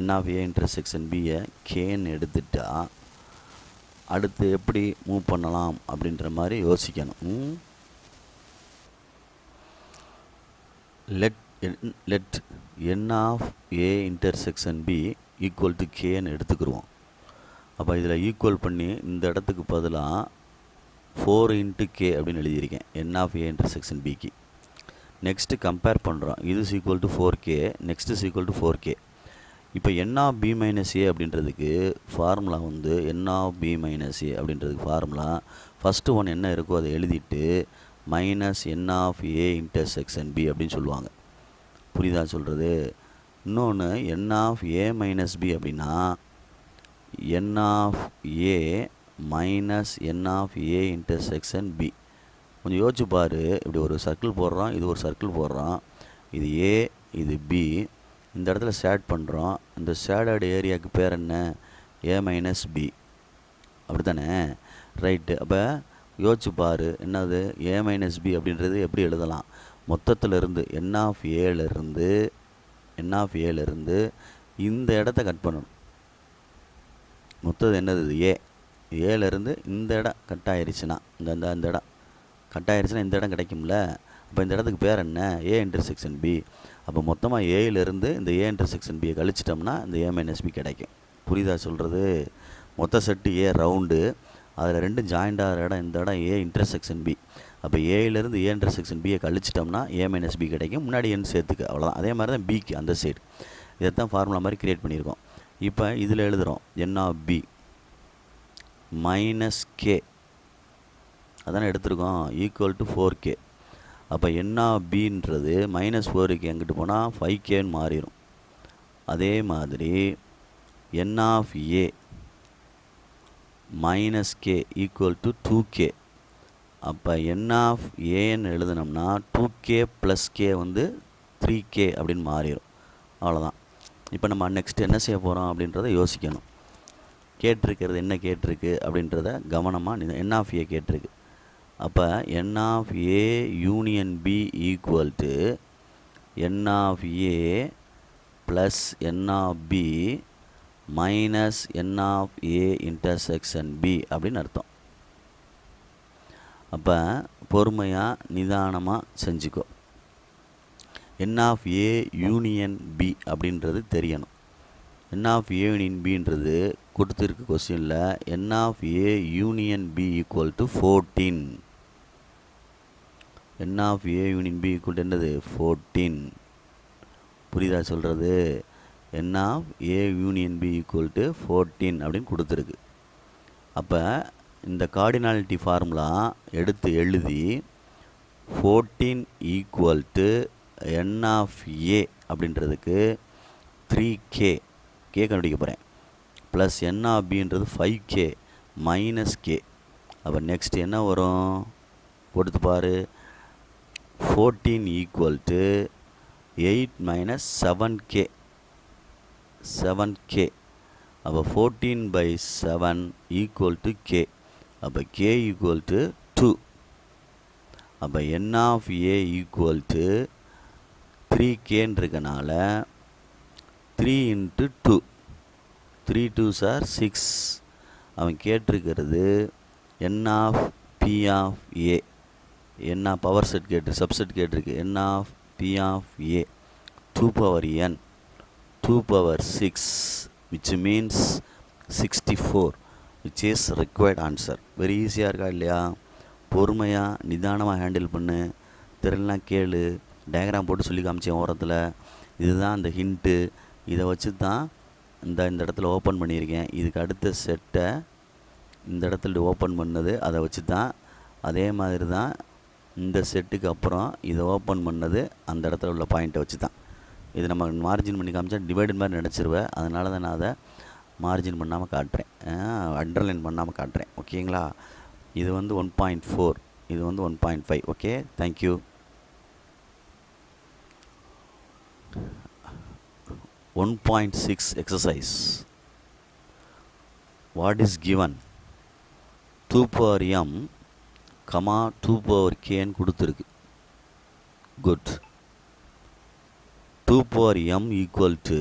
n ஆஃப் ஏ இன்டர்செக்ஷன் பியை கேன்னு எடுத்துட்டா அடுத்து எப்படி மூவ் பண்ணலாம் அப்படின்ற மாதிரி யோசிக்கணும். Let n of A intersection B equal to கேன்னு எடுத்துக்கிடுவோம். அப்போ இதில் ஈக்குவல் பண்ணி இந்த இடத்துக்கு பதிலாக 4 இன்ட்டு கே அப்படின்னு எழுதியிருக்கேன் என் ஆஃப் ஏ இன்டர்செக்ஷன் பிக்கு. நெக்ஸ்ட்டு கம்பேர் பண்ணுறோம். இது equal to 4k, next equal to 4k. இப்போ n of B minus A அப்படின்றதுக்கு ஃபார்முலா வந்து n of B minus A அப்படின்றதுக்கு ஃபார்முலா ஃபஸ்ட்டு ஒன் என்ன இருக்கோ அதை எழுதிட்டு minus n of A intersection B அப்படின்னு சொல்லுவாங்க. புரியுதா சொல்கிறது? இன்னொன்று n of A minus B அப்படின்னா n of A minus n of A intersection B. கொஞ்சம் யோசிச்சு பாரு. இப்படி ஒரு சர்க்கிள் போடுறோம், இது ஒரு சர்க்கிள் போடுறோம், இது ஏ இது பி. இந்த இடத்துல ஷேட் பண்ணுறோம். இந்த ஷேடட் ஏரியாவுக்கு பேர் என்ன? ஏ மைனஸ் பி. அப்படி தானே? ரைட்டு. அப்போ யோசிச்சு பாரு. என்னது ஏ மைனஸ் பி அப்படின்றது எப்படி எழுதலாம்? மொத்தத்திலிருந்து என் ஆஃப் ஏலேருந்து இந்த இடத்த கட் பண்ணணும். மொத்தம் என்னது? ஏலேருந்து இந்த இடம் கட் ஆயிடுச்சுன்னா இந்த இடம் கட் ஆயிடுச்சுன்னா இந்த இடம் கிடைக்கும்ல. அப்போ இந்த இடத்துக்கு பேர் என்ன? A intersection B. அப்போ மொத்தமாக ஏலேருந்து இந்த ஏ இன்டர்செக்ஷன் பியை கழிச்சிட்டோம்னா இந்த ஏ மைனஸ் பி கிடைக்கும். புரியுதா சொல்கிறது? மொத்த செட்டு ஏ ரவுண்டு, அதில் ரெண்டும் ஜாயிண்ட் ஆகிற இடம் இந்த இடம் ஏ இன்டர்செக்ஷன் பி. அப்போ ஏலேருந்து ஏ இன்டர்செக்ஷன் பியை கழிச்சிட்டோம்னா ஏ மைனஸ் பி கிடைக்கும். முன்னாடி என் சேர்த்துக்கு, அவ்வளோதான். அதே மாதிரி தான் பிக்கு அந்த சைடு. இதைத்தான் ஃபார்முலா மாதிரி க்ரியேட் பண்ணியிருக்கோம். இப்போ இதில் எழுதுகிறோம் என் ஆஃப் பி மைனஸ் கே, அதானே எடுத்துருக்கோம், ஈக்குவல் டு 4k. அப்போ என் ஆஃப் பின்றது மைனஸ் 4k எங்கிட்டு போனால் 5kன்னு மாறிடும். அதே மாதிரி n of A minus K equal to 2k. அப்போ என் ஆஃப் ஏன்னு எழுதுனோம்னா 2k ப்ளஸ் கே வந்து 3k அப்படின்னு மாறிடும். அவ்வளோதான். இப்போ நம்ம நெக்ஸ்ட் என்ன செய்ய போகிறோம் அப்படின்றத யோசிக்கணும். கேட்டிருக்கிறது என்ன கேட்டிருக்கு அப்படின்றத கவனமாக என் ஆஃப் ஏ கேட்டிருக்கு. அப்போ n of A union B equal to n of A plus n of B minus n of A intersection B அப்படின்னு அர்த்தம். அப்போ பொறுமையாக நிதானமாக செஞ்சுக்கோ. N of A union B அப்படின்றது தெரியணும். என் ஆஃப் ஏ யூனியன் பின்றது கொடுத்துருக்கு கொஸ்டினில். N of A union B equal to 14. N of A union B equal to என்னது? 14. புரியுதா சொல்கிறது? N of A union B equal to 14 அப்படின்னு கொடுத்துருக்கு. அப்போ இந்த கார்டினாலிட்டி ஃபார்முலா எடுத்து எழுதி 14 equal to n of A அப்படின்றதுக்கு 3k கண்டுபிடிக்க போகிறேன். ப்ளஸ் என் ஆஃப் பின்றது 5k மைனஸ் கே. அப்போ நெக்ஸ்ட் என்ன வரும்? கொடுத்து பாரு. 14 ஈக்குவல் டு 8 மைனஸ் 7k. அப்போ 14/7 ஈக்குவல் டு k. அப்போ k ஈக்குவல் டு 2. அப்போ n of A equal to 3kன்னு இருக்கனால 3 இன்ட்டு 2, 3 2s are 6. அவன் கேட்டிருக்கிறது n of B of A. என்ன பவர் செட் சப்செட் கேட்டிருக்கு. N of B of A 2n 2/6 which means 64 which is required answer. Very ஈஸியாக இருக்கா இல்லையா? பொறுமையாக நிதானமாக ஹேண்டில் பண்ணு. தெரியலாம் கேளு. டயக்ராம் போட்டு சொல்லி காமிச்சேன் ஓரத்தில். இதுதான் அந்த ஹிண்ட்டு. இதை வச்சு தான் இந்த இடத்துல ஓப்பன் பண்ணியிருக்கேன். இதுக்கு அடுத்த செட்டை இந்த இடத்துல ஓப்பன் பண்ணது அதை வச்சு தான். அதே மாதிரி தான் இந்த செட்டுக்கு அப்புறம் இதை ஓப்பன் பண்ணது அந்த இடத்துல உள்ள பாயிண்ட்டை வச்சு தான். இது நம்ம மார்ஜின் பண்ணி காமிச்சா டிவைடு மாதிரி நினச்சிருவேன். அதனால தான் நான் அதை மார்ஜின் பண்ணாமல் காட்டுறேன், அண்டர்லைன் பண்ணாமல் காட்டுறேன். ஓகேங்களா? இது வந்து 1.4, இது வந்து 1.5. Okay, thank you. 1.6 exercise. What is given? 2 power m, 2 power k ன்னு கொடுத்துருக்கு. Good. 2 power m equal to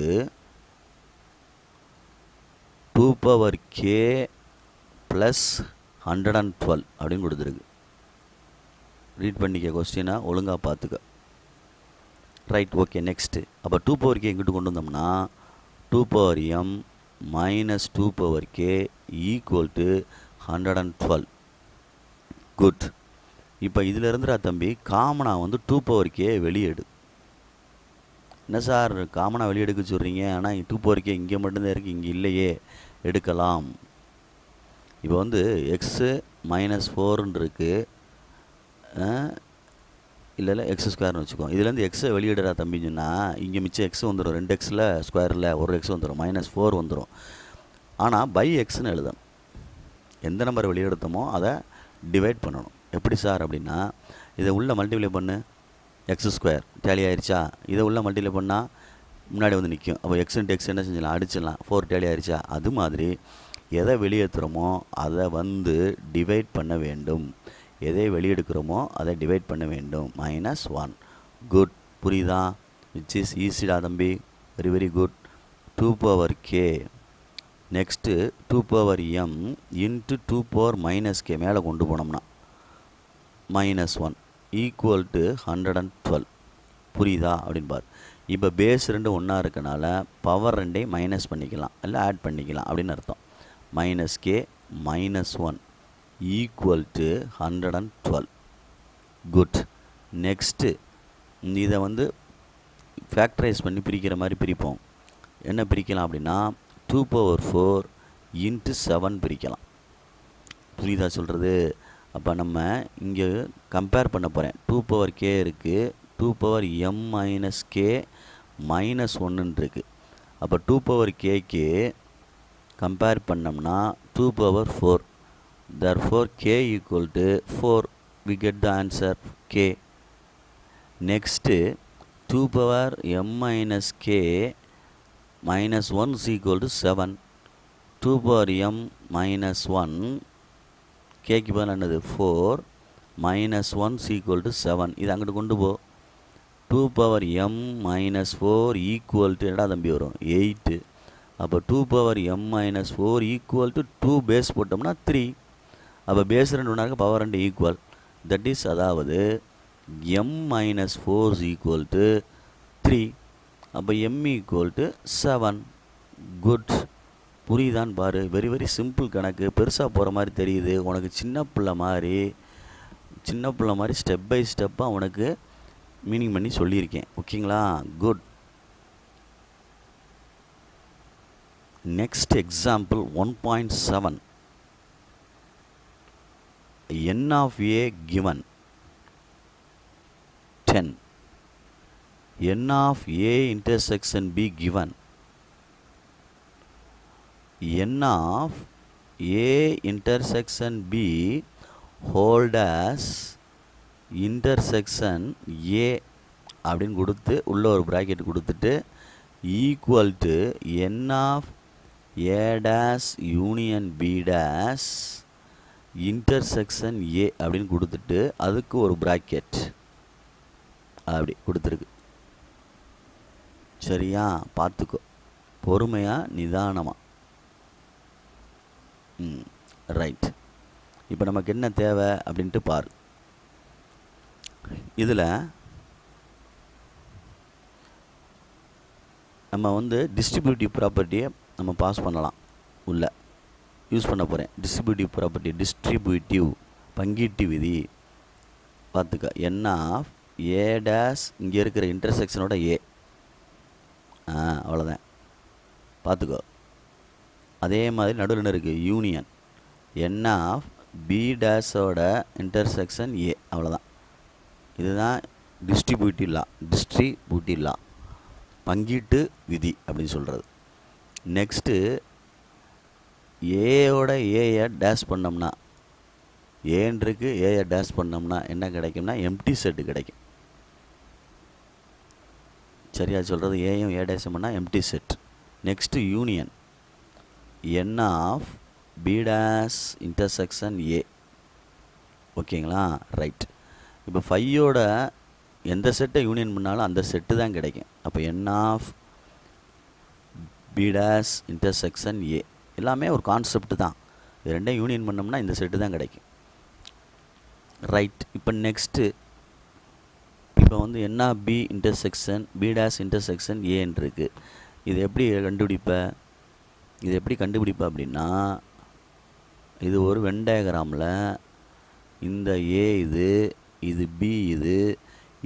2 power k plus 112 அப்படின்னு கொடுத்துருக்கு. ரீட் பண்ணிக்க கொஸ்டினை ஒழுங்காக பார்த்துக்க. Right, okay. நெக்ஸ்ட்டு அப்போ 2 power k எங்கிட்டு கொண்டு வந்தோம்னா 2 power m minus 2 power k equal to 112. Good. இப்போ இதில் இருந்துடா தம்பி காமனாக வந்து 2 பவர் கே வெளியெடு. என்ன சார் காமனாக வெளியெடுக்க சொல்கிறீங்க, ஆனால் 2 பவர் கே இங்கே மட்டும்தான் இருக்குது, இங்கே இல்லையே, எடுக்கலாம். இப்போ வந்து எக்ஸு -4ன்னு இருக்குது, இல்லை எக்ஸ் ஸ்கொயர்னு வச்சுக்கோ. இதுலேருந்து எக்ஸை வெளியிடுறா தம்பின்னு சொன்னால் இங்கே மிச்சம் எக்ஸ் வந்துடும். 2 எக்ஸில் ஸ்கொயரில் ஒரு எக்ஸ் வந்துடும், -4 வந்துடும். ஆனால் பை எக்ஸ்னு எழுதணும். எந்த நம்பர் வெளியெடுத்தோமோ அதை டிவைட் பண்ணணும். எப்படி சார் அப்படின்னா, இதை உள்ள மல்டிப்ளை பண்ணு, எக்ஸ் ஸ்கொயர் டேலி ஆயிடுச்சா. இதை உள்ள மல்டிப்ளை பண்ணால் முன்னாடி வந்து நிற்கும். அப்போ எக்ஸ் இன்ட்டு எக்ஸ் என்ன செஞ்சிடலாம், அடிச்சிடலாம். 4 டேலி ஆயிடுச்சா. அது மாதிரி எதை வெளியேற்றுறோமோ அதை வந்து டிவைட் பண்ண வேண்டும். எதை வெளியெடுக்கிறோமோ அதை டிவைட் பண்ண வேண்டும். -1. குட். புரியுதா? விச் இஸ் ஈஸிடா தம்பி, very very good. 2 power K next 2 power m into 2 power -k மேலே கொண்டு போனோம்னா -1 ஈக்குவல் டு 112. புரியுதா அப்படின்னு பார். இப்போ பேஸ் 2 ஒன்றா இருக்கனால பவர் 2ஐயும் மைனஸ் பண்ணிக்கலாம், இல்லை ஆட் பண்ணிக்கலாம் அப்படின்னு அர்த்தம். -k -1 equal to 112. Good. Next இதை வந்து ஃபேக்டரைஸ் பண்ணி பிரிக்கிற மாதிரி பிரிப்போம். என்ன பிரிக்கலாம் அப்படின்னா 2 பவர் 4 இன்ட்டு 7 பிரிக்கலாம். புரியுதா சொல்கிறது? அப்போ நம்ம இங்கே கம்பேர் பண்ண போகிறேன். 2 பவர் கே இருக்குது, 2 பவர் m மைனஸ் கே -1 இருக்குது. அப்போ 2 பவர் கேக்கு கம்பேர் பண்ணோம்னா 2 power 4. therefore k equal to 4. we get the answer k. next 2 power m minus k minus 1 is equal to 7. 2 power m minus 1 k க்கு பதிலா என்னது 4 minus 1 is equal to 7. இது அங்கிட்டு கொண்டு போ. 2 power m minus 4 equal to என்னடா தம்பி வரும் 8. அப்போ 2 power m minus 4 equal to 2 base போட்டோம்னா 3. அப்போ பேஸ் 2 ஒன்றாக பவர் 2 ஈக்குவல். தட் இஸ் அதாவது m minus 4 is equal to 3. அப்போ m equal to 7. குட். புரியுதான்னு பாரு. வெரி வெரி சிம்பிள் கணக்கு. பெருசாக போகிற மாதிரி தெரியுது உனக்கு. சின்ன பிள்ளை மாதிரி ஸ்டெப் பை ஸ்டெப்பாக உனக்கு மீனிங் பண்ணி சொல்லியிருக்கேன். ஓகேங்களா? Good. Next example 1.7. n of a given 10. n of a intersection b given. n of a intersection b hold as intersection a அப்படின்னு கொடுத்து உள்ள ஒரு ப்ராக்கெட் கொடுத்துட்டு equal to n of a dash union b dash intersection A அப்படின்னு கொடுத்துட்டு அதுக்கு ஒரு bracket அப்படி கொடுத்துருக்கு. சரியா? பார்த்துக்கோ பொறுமையாக நிதானமாக. ரைட். இப்போ நமக்கு என்ன தேவை அப்படின்ட்டு பாரு. இதில் நம்ம வந்து டிஸ்ட்ரிபியூட்டிவ் ப்ராப்பர்ட்டியை நம்ம பாஸ் பண்ணலாம். உள்ள யூஸ் பண்ண போகிறேன். டிஸ்ட்ரிபியூட்டிவ் ப்ராப்பர்ட்டி, டிஸ்ட்ரிபியூட்டிவ் பங்கீட்டு விதி. பார்த்துக்க. n ஆஃப் ஏ டேஸ் இங்கே இருக்கிற இன்டர்செக்ஷனோட ஏ. அவ்வளோதான். பார்த்துக்கோ. அதே மாதிரி நடுவில் என்ன இருக்குது யூனியன் n ஆஃப் பி டேஸோட இன்டர்செக்ஷன் ஏ. அவ்வளோதான். இதுதான் டிஸ்ட்ரிபியூட்டிவ் லா பங்கீட்டு விதி அப்படின்னு சொல்கிறது. நெக்ஸ்ட்டு ஏயோட ஏயை டேஷ் பண்ணோம்னா ஏன்றிருக்கு ஏயை டேஷ் பண்ணோம்னா என்ன கிடைக்கும்னா எம்டி செட்டு கிடைக்கும். சரியா சொல்கிறது? ஏயும் ஏ டேஷ் பண்ணால் empty set. Next union n of B dash intersection A. ஓகேங்களா? ரைட். இப்போ 5யோட எந்த செட்டை யூனியன் பண்ணாலும் அந்த செட்டு தான் கிடைக்கும். அப்போ n of B dash intersection A எல்லாமே ஒரு கான்செப்ட் தான். இது ரெண்டையும் யூனியன் பண்ணோம்னா இந்த செட்டு தான் கிடைக்கும். ரைட். இப்போ நெக்ஸ்ட்டு இப்போ வந்து n of B intersection B dash intersection ஏன்னு இருக்குது. இது எப்படி கண்டுபிடிப்ப அப்படின்னா, இது ஒரு வென் டயக்ராமில் இந்த ஏ இது பி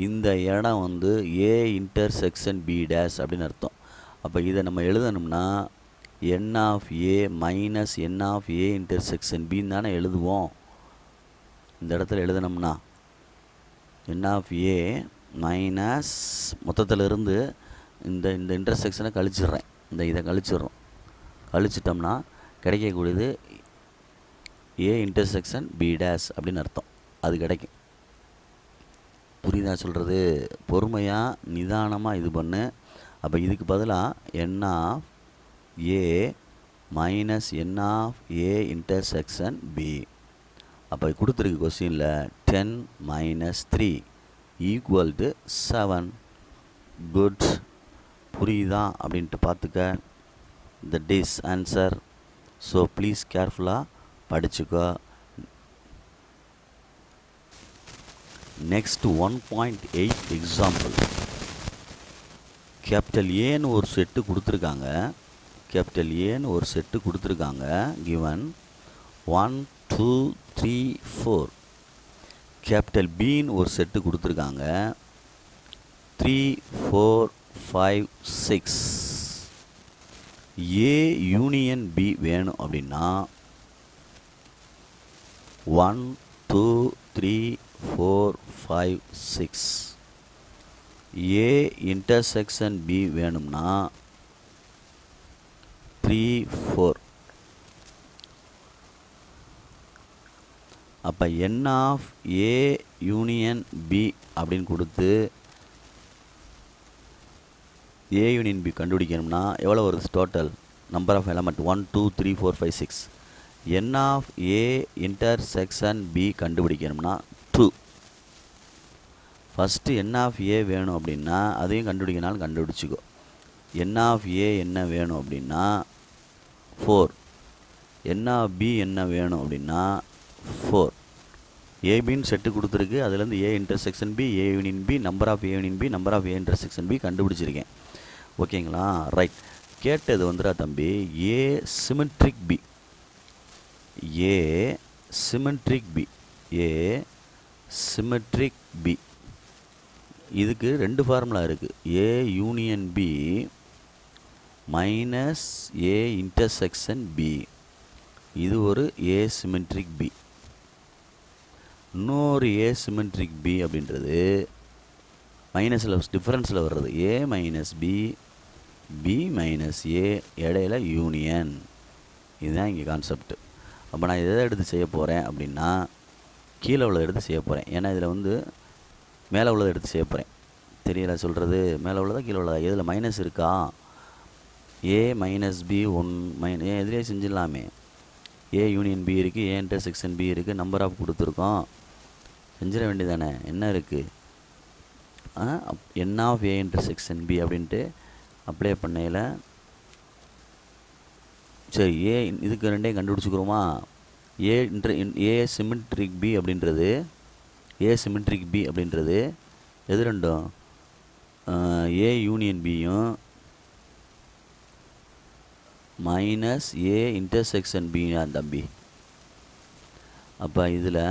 இந்த இடம் வந்து ஏ இன்டர்செக்ஷன் பி டேஷ் அப்படின்னு அர்த்தம். அப்போ இதை நம்ம எழுதணும்னா n of A minus n of A intersection பின்னு தானே எழுதுவோம். இந்த இடத்துல எழுதணும்னா என் ஆஃப் ஏ மைனஸ் மொத்தத்தில் இருந்து இந்த இன்டர்செக்ஷனை கழிச்சிடுறேன். இதை கழிச்சிடுறோம். கழிச்சிட்டோம்னா கிடைக்கக்கூடியது ஏ இன்டர்செக்ஷன் பி டேஷ் அப்படின்னு அர்த்தம். அது கிடைக்கும். புரியுதா சொல்கிறது? பொறுமையாக நிதானமாக இது பண்ணு. அப்போ இதுக்கு பதிலாக n of A minus n of A intersection B. அப்போ கொடுத்துருக்கு கொஸ்டினில் 10 மைனஸ் 3 ஈக்குவல் டு 7. குட். புரியுதா அப்படின்ட்டு பார்த்துக்க. That is answer. So please கேர்ஃபுல்லாக படிச்சுக்கோ. Next 1.8 example. கேபிட்டல் ஏன்னு ஒரு செட்டு கொடுத்துருக்காங்க. கிவன் 1 2 3 4. கேபிட்டல் பின்னு ஒரு செட்டு கொடுத்துருக்காங்க 3 4 5 6. ஏ யூனியன் பி வேணும் அப்படின்னா 1 2 3 4 5 6. ஏ இன்டர்செக்ஷன் பி வேணும்னா 3 4. அப்போ n of A union B அப்படின்னு கொடுத்து ஏ யூனியன் பி கண்டுபிடிக்கணும்னா எவ்வளோ வருது? Total number of element 1 2 3 4 5 6. N of A intersection B கண்டுபிடிக்கணும்னா 2. ஃபஸ்ட்டு என் ஆஃப் ஏ வேணும் அப்படின்னா அதையும் கண்டுபிடிக்கனாலும் கண்டுபிடிச்சிக்கோ. என் ஆஃப் ஏ என்ன வேணும் அப்படின்னா 4. என் ஆஃப் பி என்ன வேணும் அப்படின்னா 4. ஏபின்னு செட்டு கொடுத்துருக்கு. அதுலேருந்து A intersection B, A union B, number of A union B, number of A intersection B கண்டுபிடிச்சிருக்கேன். ஓகேங்களா? ரைட். கேட்டது வந்துடா தம்பி A symmetric B. A symmetric B. இதுக்கு 2 ஃபார்முலா இருக்குது. A union B minus A intersection B. இது ஒரு ஏ symmetric B. இன்னொரு ஏ சிமெட்ரிக் பி அப்படின்றது மைனஸில் டிஃப்ரென்ஸில் வர்றது ஏ மைனஸ் பி, பி மைனஸ் ஏ, இடையில யூனியன். இதுதான் இங்கே கான்செப்ட். அப்போ நான் எதை எடுத்து செய்ய போகிறேன் அப்படின்னா கீழே உள்ளதை எடுத்து செய்ய போகிறேன். ஏன்னா இதில் வந்து மேலே உள்ளதை எடுத்து செய்ய போகிறேன். தெரியல சொல்கிறது? மேலே உள்ளதா கீழே உள்ளதா? இதில் மைனஸ் இருக்கா? ஏ மைனஸ் பி 1 எதிலே செஞ்சிடலாமே. ஏ யூனியன் பி இருக்குது, ஏ இன்டர்செக்ஷன் பி இருக்குது, நம்பர் ஆஃப் கொடுத்துருக்கோம். செஞ்சிட வேண்டியதானே. என்ன இருக்குது? என் ஆஃப் ஏ இன்டர்செக்ஷன் பி அப்படின்ட்டு அப்ளை பண்ணையில் சரி ஏ இதுக்கு ரெண்டையும் கண்டுபிடிச்சிக்கிறோமா. ஏ சிமெட்ரிக் பி அப்படின்றது எது ரெண்டும்? ஏ யூனியன் பியும் மைனஸ் ஏ இன்டர்செக்ஷன் பியும் தம்பி. அப்போ இதில்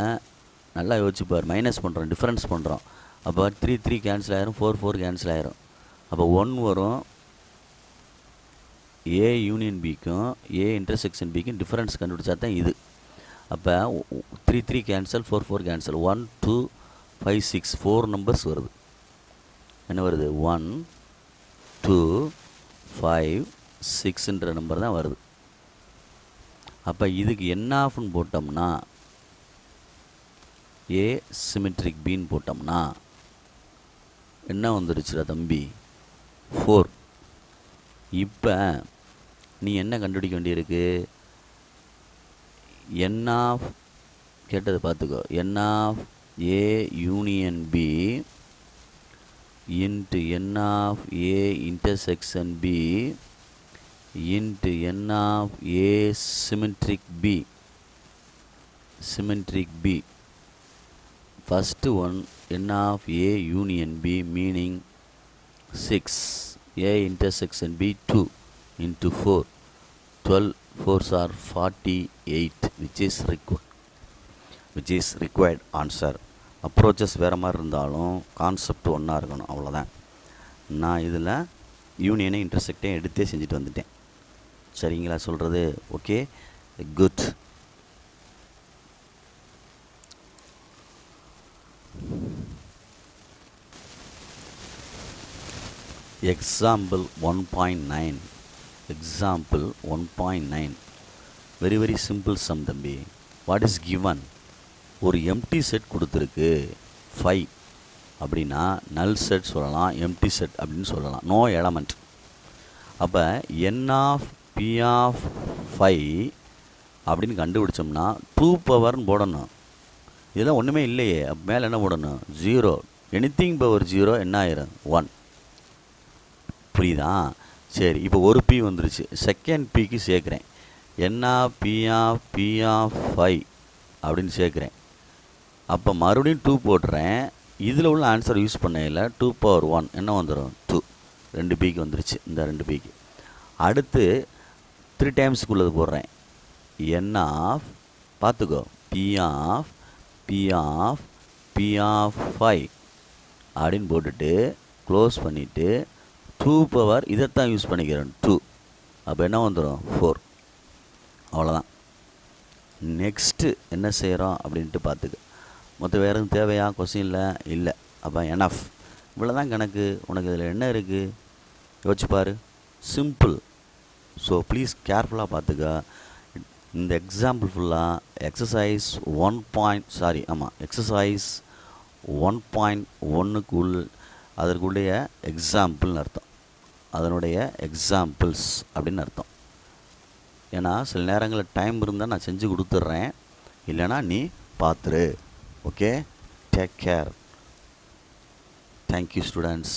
நல்லா யோசிச்சுப்பார். மைனஸ் பண்ணுறோம், டிஃப்ரென்ஸ் பண்ணுறோம். அப்போ 3 3 கேன்சல் ஆயிரும், 4 4 கேன்சல் ஆயிரும். அப்போ 1 வரும். ஏ யூனியன் பிக்கும் ஏ இன்டர்செக்ஷன் பிக்கும் டிஃப்ரென்ஸ் கண்டுபிடிச்சா தான் இது. அப்போ 3 3 கேன்சல், 4 4 கேன்சல், 1 2 5 6 4 நம்பர்ஸ் வருது. என்ன வருது? 1 2 5 6ன்ற நம்பர் தான் வருது. அப்போ இதுக்கு என்ன ஆஃப்னு போட்டோம்னா ஏ சிமெட்ரிக் பின்னு போட்டோம்னா என்ன வந்துருச்சுடா தம்பி? 4. இப்போ நீ என்ன கண்டுபிடிக்க வேண்டியிருக்கு? என் ஆஃப் கேட்டது பார்த்துக்கோ. N of A union B into n of A intersection B into n of A symmetric B. First one, n of A union B meaning 6. A intersection B 2 into 4. 12 4s are 48, which is required answer. Approaches வேறு மாதிரி இருந்தாலும் concept ஒன்றா இருக்கணும், அவ்வளோதான். நான் இதில் யூனியனை இன்டர்செக்டையும் எடுத்தே செஞ்சுட்டு வந்துட்டேன். சரிங்களா சொல்கிறது? Okay, good. Example 1.9. Example 1.9 very very simple sum தம்பி. What is given? ஒரு எம்டி செட் கொடுத்துருக்கு 5 அப்படின்னா நல் செட் சொல்லலாம், எம்டி செட் அப்படின்னு சொல்லலாம், நோ எலமெண்ட். அப்போ n ஆஃப் p ஆஃப் 5 அப்படின்னு கண்டுபிடிச்சோம்னா 2 பவர்னு போடணும். இதெல்லாம் ஒன்றுமே இல்லையே, அப்போ மேலே என்ன போடணும்? 0. எனிதிங் பவர் 0 என்ன ஆயிரும்? 1. புரியுதா? சரி, இப்போ ஒரு பி வந்துருச்சு. செகண்ட் பிக்கு சேர்க்குறேன். என்ன பி ஆஃப் 5 அப்படின்னு சேர்க்குறேன். அப்போ மறுபடியும் 2 போட்டுறேன். இதில் உள்ள ஆன்சர் யூஸ் பண்ணையில் 2 பவர் 1 என்ன வந்துடும்? 2. 2 பிக்கு வந்துருச்சு, இந்த 2 பிக்கு. அடுத்து 3 டைம்ஸுக்குள்ளது போடுறேன். என்ன ஆஃப், பார்த்துக்கோ, பி ஆஃப் 5 அப்படின்னு போட்டுட்டு க்ளோஸ் பண்ணிவிட்டு 2 பவர் இதைத்தான் யூஸ் பண்ணிக்கிறேன் 2. அப்போ என்ன வந்துடும்? 4. அவ்வளோதான். நெக்ஸ்ட்டு என்ன செய்கிறோம் அப்படின்ட்டு பார்த்துக்க. மொத்தம் வேறு எதுவும் தேவையா? கொஸ்டினில் இல்லை. அப்போ எனஃப். இவ்வளோ தான் கணக்கு. உனக்கு இதில் என்ன இருக்குது யோசிச்சு பாரு. சிம்பிள். ஸோ ப்ளீஸ் கேர்ஃபுல்லாக பார்த்துக்க. இந்த எக்ஸாம்பிள் ஃபுல்லாக எக்ஸசைஸ் 1.1க்குள் அதற்குடைய எக்ஸாம்பிள்னு அர்த்தம். அதனுடைய எக்ஸாம்பிள்ஸ் அப்படின்னு அர்த்தம். ஏன்னா சில நேரங்களில் டைம் இருந்தால் நான் செஞ்சு கொடுத்துட்றேன், இல்லைனா நீ பார்த்துரு. Okay, take care. Thank you students.